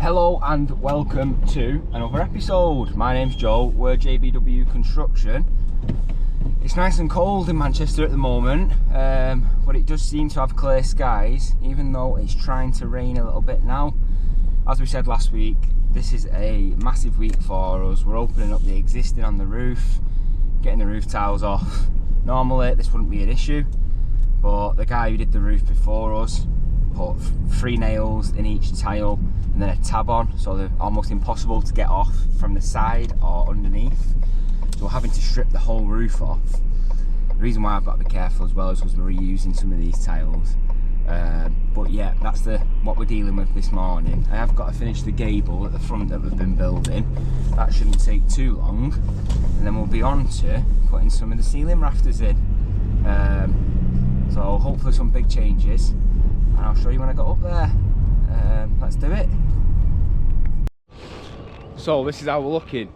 Hello and welcome to another episode. My name's Joe, we're JBW Construction. It's nice and cold in Manchester at the moment, but it does seem to have clear skies, even though it's trying to rain a little bit now. As we said last week, this is a massive week for us. We're opening up the existing on the roof, getting the roof tiles off. Normally this wouldn't be an issue, but the guy who did the roof before us put 3 nails in each tile and then a tab on, so they're almost impossible to get off from the side or underneath. So we're having to strip the whole roof off. The reason why I've got to be careful as well is because we're reusing some of these tiles. But yeah, that's what we're dealing with this morning. I have got to finish the gable at the front that we've been building. That shouldn't take too long, and then we'll be on to putting some of the ceiling rafters in. So hopefully some big changes, and I'll show you when I got up there. Let's do it. So this is how we're looking.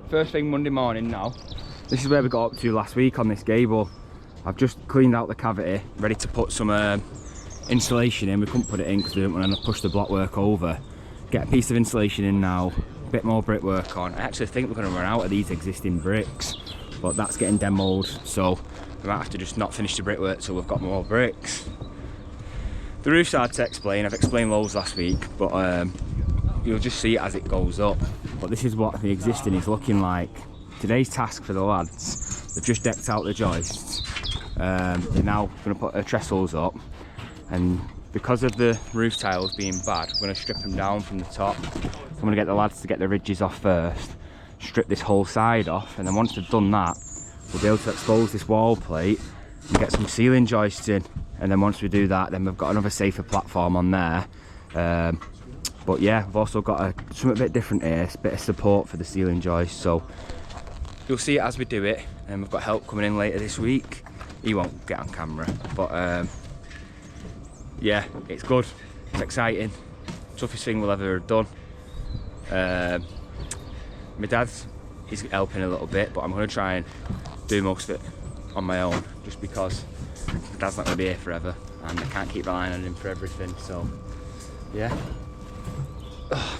First thing Monday morning now. This is where we got up to last week on this gable. I've just cleaned out the cavity, ready to put some insulation in. We couldn't put it in because we didn't want to push the block work over. Get a piece of insulation in now, a bit more brickwork on. I actually think we're going to run out of these existing bricks, but that's getting demoed, so we might have to just not finish the brickwork till we've got more bricks. The roof's hard to explain. I've explained loads last week, but you'll just see it as it goes up. But this is what the existing is looking like. Today's task for the lads, they've just decked out the joists. They're now going to put their trestles up, and because of the roof tiles being bad, we're going to strip them down from the top. I'm going to get the lads to get the ridges off first, strip this whole side off, and then once they've done that, we'll be able to expose this wall plate and get some ceiling joists in. And then once we do that, then we've got another safer platform on there. But yeah, we've also got something a bit different here, a bit of support for the ceiling joist. So you'll see it as we do it, and we've got help coming in later this week. He won't get on camera, but yeah, it's good, it's exciting, toughest thing we'll ever have done. My dad's he's helping a little bit, but I'm going to try and do most of it on my own, just because my dad's not going to be here forever and I can't keep relying on him for everything. So yeah,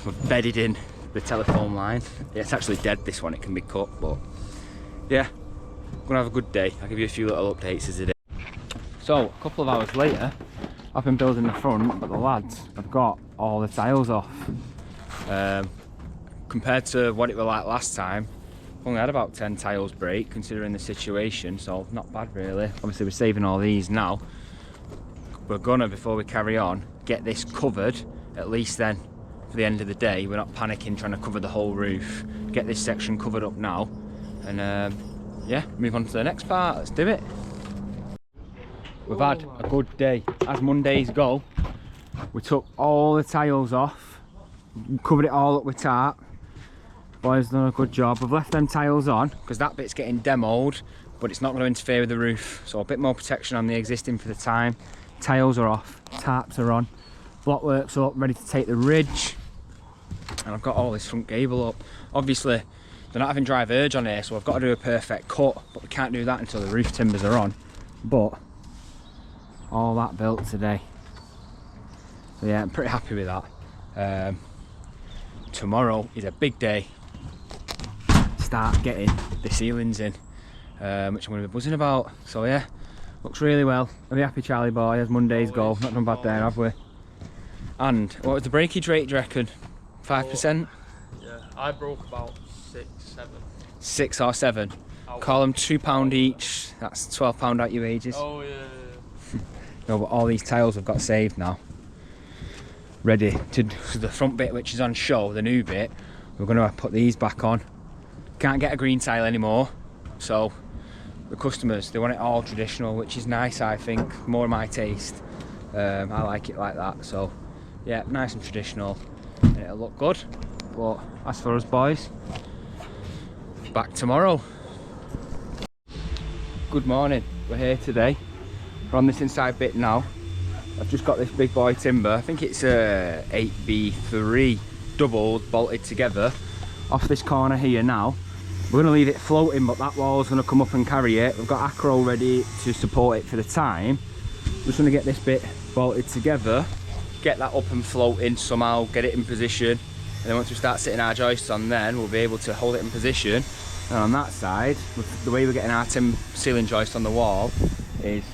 we've bedded in the telephone line. Yeah, it's actually dead, this one, it can be cut, but yeah, I'm going to have a good day. I'll give you a few little updates as it is. So a couple of hours later, I've been building the front, but the lads have got all the tiles off. Compared to what it was like last time, only had about 10 tiles break considering the situation, so not bad really. Obviously we're saving all these now. We're gonna, before we carry on, get this covered, at least then for the end of the day. We're not panicking trying to cover the whole roof. Get this section covered up now, and yeah, move on to the next part. Let's do it. We've had a good day, as Mondays go. We took all the tiles off, covered it all up with tarp. Boys done a good job. We've left them tiles on because that bit's getting demoed, but it's not going to interfere with the roof, so a bit more protection on the existing for the time. Tiles are off, tarps are on, blockwork's up, ready to take the ridge, and I've got all this front gable up. Obviously they're not having dry verge on here, so I've got to do a perfect cut, but we can't do that until the roof timbers are on. But all that built today, so yeah, I'm pretty happy with that. Tomorrow is a big day. Start getting the ceilings in, which I'm going to be buzzing about. So yeah, looks really well. Are you happy, Charlie boy, as Monday's go? Not done bad there, have we? And what was the breakage rate, do you reckon? 5%? Yeah, I broke about 6, 7. 6 or 7. Call them £2 each. That's £12 out your wages. Oh yeah. No, but all these tiles have got saved now. Ready to the front bit, which is on show, the new bit. We're going to put these back on. Can't get a green tile anymore, so the customers, they want it all traditional, which is nice. I think more my taste. I like it like that, so yeah, nice and traditional, and it'll look good. But as for us boys, back tomorrow. Good morning, we're here today. We're on this inside bit now. I've just got this big boy timber, I think it's a 8B3 doubled, bolted together off this corner here now. We're going to leave it floating, but that wall's going to come up and carry it. We've got acro ready to support it for the time. Just going to get this bit bolted together, get that up and floating somehow, get it in position, And then once we start sitting our joists on, then we'll be able to hold it in position. And on that side, the way we're getting our timber ceiling joist on the wall is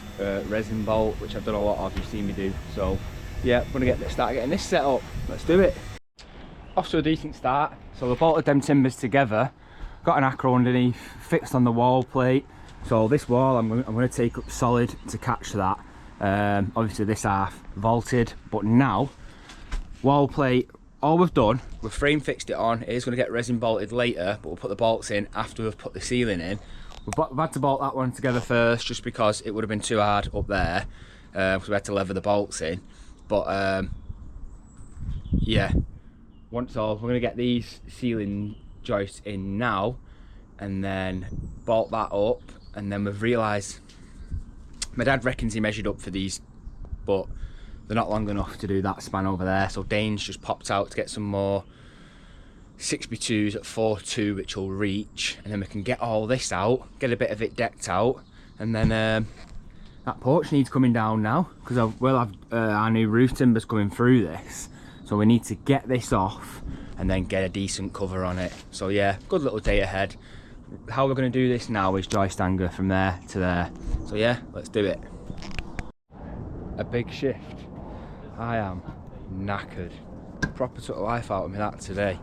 resin bolt, which I've done a lot of, you've seen me do. So yeah, I'm gonna start getting this set up. Let's do it. Off to a decent start. So we bolted them timbers together, got an acro underneath, fixed on the wall plate. So this wall I'm going to take up solid to catch that. Obviously this half vaulted, but now wall plate, all we've done, we've frame fixed it on. It is going to get resin bolted later, but we'll put the bolts in after we've put the ceiling in. We've had to bolt that one together first just because it would have been too hard up there, because we had to lever the bolts in. But yeah, once all, we're going to get these ceiling joists in now and then bolt that up. And then we've realised, my dad reckons he measured up for these, but they're not long enough to do that span over there. So Dane's just popped out to get some more 6x2s at 4.2, which will reach, and then we can get all this out, get a bit of it decked out, and then that porch needs coming down now, because we'll have our new roof timbers coming through this, so we need to get this off and then get a decent cover on it. So yeah, good little day ahead. How we're going to do this now is joist anger from there to there. So yeah, let's do it. A big shift. I am knackered. Proper took life out of me that today.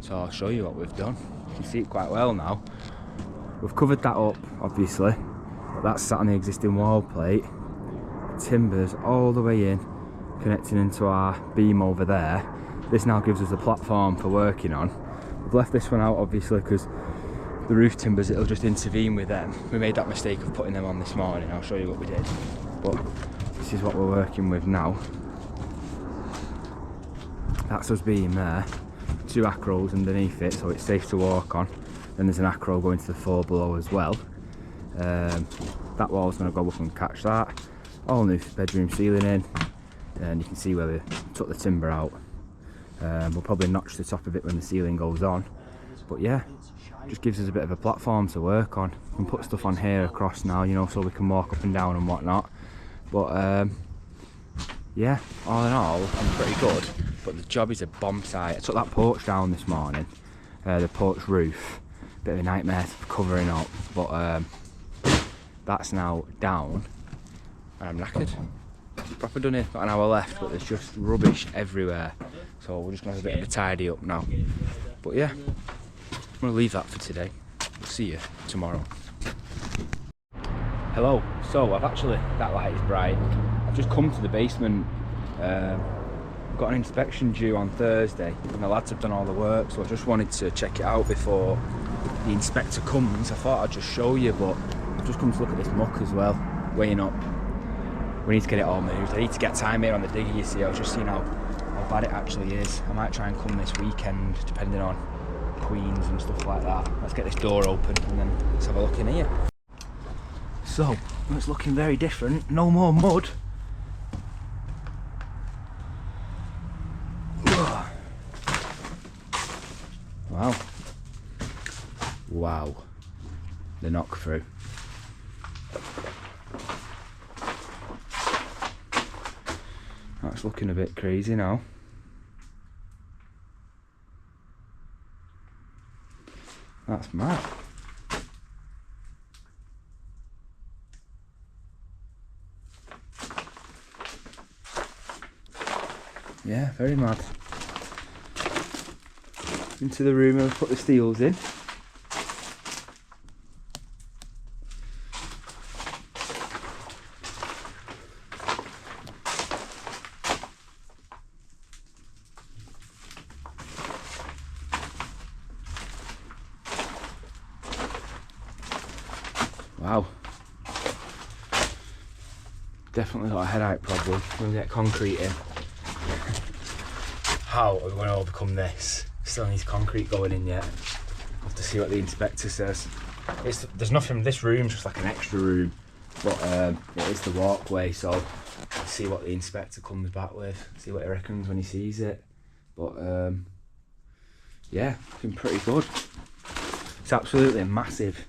So I'll show you what we've done. You can see it quite well now. We've covered that up, obviously, but that's sat on the existing wall plate. Timbers all the way in, connecting into our beam over there. This now gives us a platform for working on. We've left this one out, obviously, because the roof timbers, it'll just intervene with them. We made that mistake of putting them on this morning. I'll show you what we did. But this is what we're working with now. That's us being there. 2 acros underneath it, so it's safe to walk on. Then there's an acro going to the 4 below as well. That wall's going to go up and catch that. All new bedroom ceiling in, and you can see where we took the timber out. We'll probably notch the top of it when the ceiling goes on. But yeah, just gives us a bit of a platform to work on. We can put stuff on here across now, you know, so we can walk up and down and whatnot. But yeah, all in all, I'm pretty good. But the job is a bomb site. I took that porch down this morning, the porch roof. Bit of a nightmare covering up, but that's now down. And I'm knackered. Proper done it. Got an hour left, but there's just rubbish everywhere. So we're just gonna have a bit of a tidy up now. But yeah, I'm gonna leave that for today. We'll see you tomorrow. Hello. So I've actually, that light is bright. I've just come to the basement. Got an inspection due on Thursday, and the lads have done all the work, so I just wanted to check it out before the inspector comes. I thought I'd just show you, but I've just come to look at this muck as well, weighing up. We need to get it all moved. I need to get time here on the digger, you see. I was just seeing how bad it actually is. I might try and come this weekend, depending on Queens and stuff like that. Let's get this door open and then let's have a look in here. So, it's looking very different. No more mud. Wow. Wow. The knock through. That's looking a bit crazy now. That's mad. Yeah, very mad. Into the room and put the steels in. Wow. Definitely got a headache problem. We'll get concrete in. How are we going to overcome this? Still needs concrete going in yet. I'll have to see what the inspector says. There's nothing, this room's just like an extra room, but it is the walkway, so I'll see what the inspector comes back with, see what he reckons when he sees it. But yeah, looking pretty good. It's absolutely massive.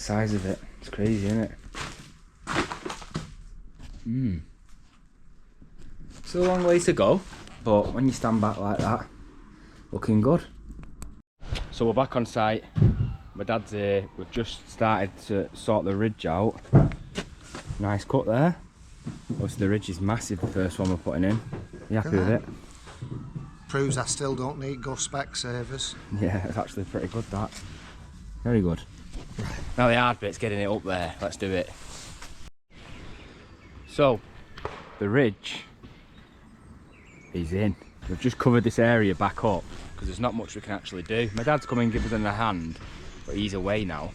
size of it. It's crazy, isn't it? Still a long way to go, but when you stand back like that, looking good. So we're back on site. My dad's here. We've just started to sort the ridge out. Nice cut there. Obviously the ridge is massive, the first one we're putting in. You happy with it? Proves I still don't need go spec savers. Yeah, it's actually pretty good, that. Very good. Now the hard bit's getting it up there. Let's do it. So, the ridge is in. We've just covered this area back up because there's not much we can actually do. My dad's coming and give us a hand, but he's away now.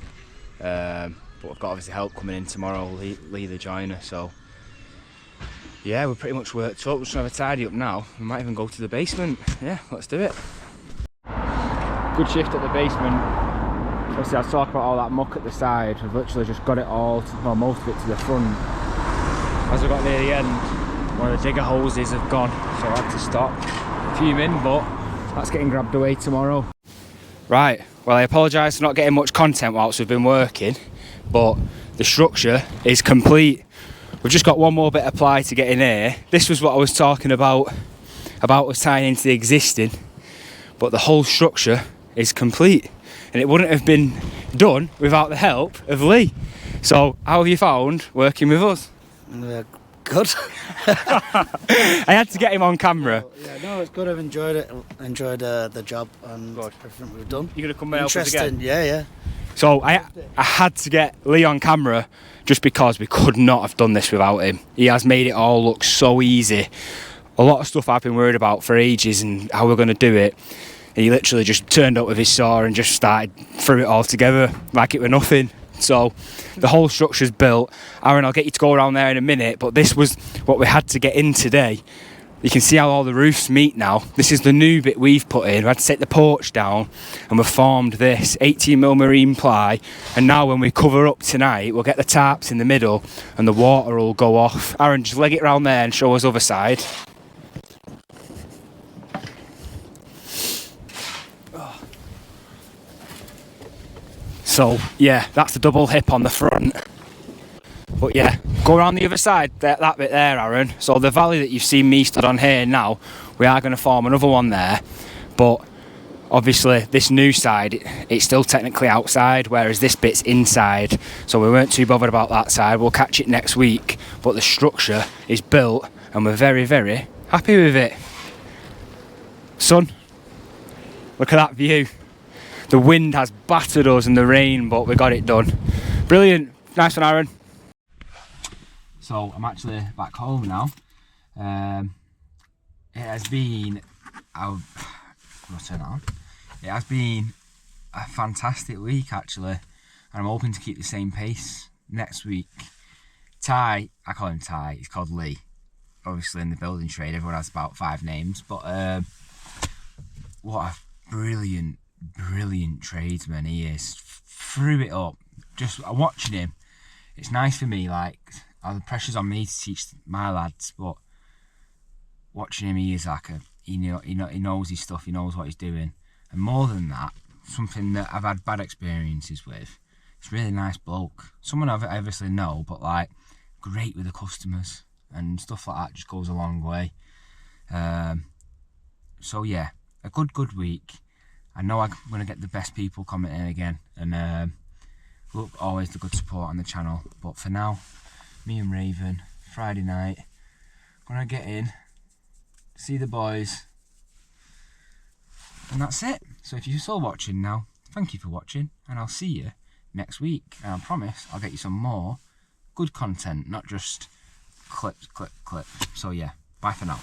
But we've got obviously help coming in tomorrow, Lee the joiner, so yeah, we're pretty much worked up. We're just gonna have a tidy up now. We might even go to the basement. Yeah, let's do it. Good shift at the basement. Obviously I was talking about all that muck at the side. We've literally just got it all, well, most of it to the front. As we got near the end, one of the digger hoses have gone, so I had to stop. Fuming, but that's getting grabbed away tomorrow. Right, well, I apologise for not getting much content whilst we've been working, but the structure is complete. We've just got one more bit of ply to get in here. This was what I was talking about us tying into the existing, but the whole structure is complete, and it wouldn't have been done without the help of Lee. So how have you found working with us? Good. I had to get him on camera. Yeah, no, it's good. I've enjoyed it. Enjoyed the job and Good. everything we've done. You're gonna come and help us again? Yeah. So I had to get Lee on camera just because we could not have done this without him. He has made it all look so easy. A lot of stuff I've been worried about for ages and how we're going to do it. And he literally just turned up with his saw and just started threw it all together like it were nothing. So the whole structure's built. Aaron, I'll get you to go around there in a minute, but this was what we had to get in today. You can see how all the roofs meet now. This is the new bit we've put in. We had to take the porch down and we've formed this 18mm marine ply, and now when we cover up tonight we'll get the tarps in the middle and the water will go off. Aaron, just leg it round there and show us other side. So yeah, that's the double hip on the front. But yeah, go around the other side, that bit there, Aaron. So the valley that you've seen me stood on here now, we are going to form another one there. But obviously this new side, it's still technically outside, whereas this bit's inside. So we weren't too bothered about that side. We'll catch it next week. But the structure is built and we're very, very happy with it. Son, look at that view. The wind has battered us and the rain, but we got it done. Brilliant. Nice one, Aaron. So I'm actually back home now. It has been, I'll turn it on. It has been a fantastic week actually, and I'm hoping to keep the same pace next week. Ty, I call him Ty, he's called Lee. Obviously in the building trade, everyone has about 5 names, but what a brilliant tradesman he is. Threw it up. Just watching him, it's nice for me, like, the pressure's on me to teach my lads, but watching him, he is like he knows his stuff, he knows what he's doing. And more than that, something that I've had bad experiences with, it's a really nice bloke. Someone I obviously know, but like, great with the customers and stuff like that, just goes a long way. So yeah, a good week. I know I'm going to get the best people commenting again, and look, always the good support on the channel. But for now, me and Raven, Friday night, gonna get in, see the boys, and that's it. So if you're still watching now, thank you for watching, and I'll see you next week. And I promise I'll get you some more good content, not just clip. So yeah, bye for now.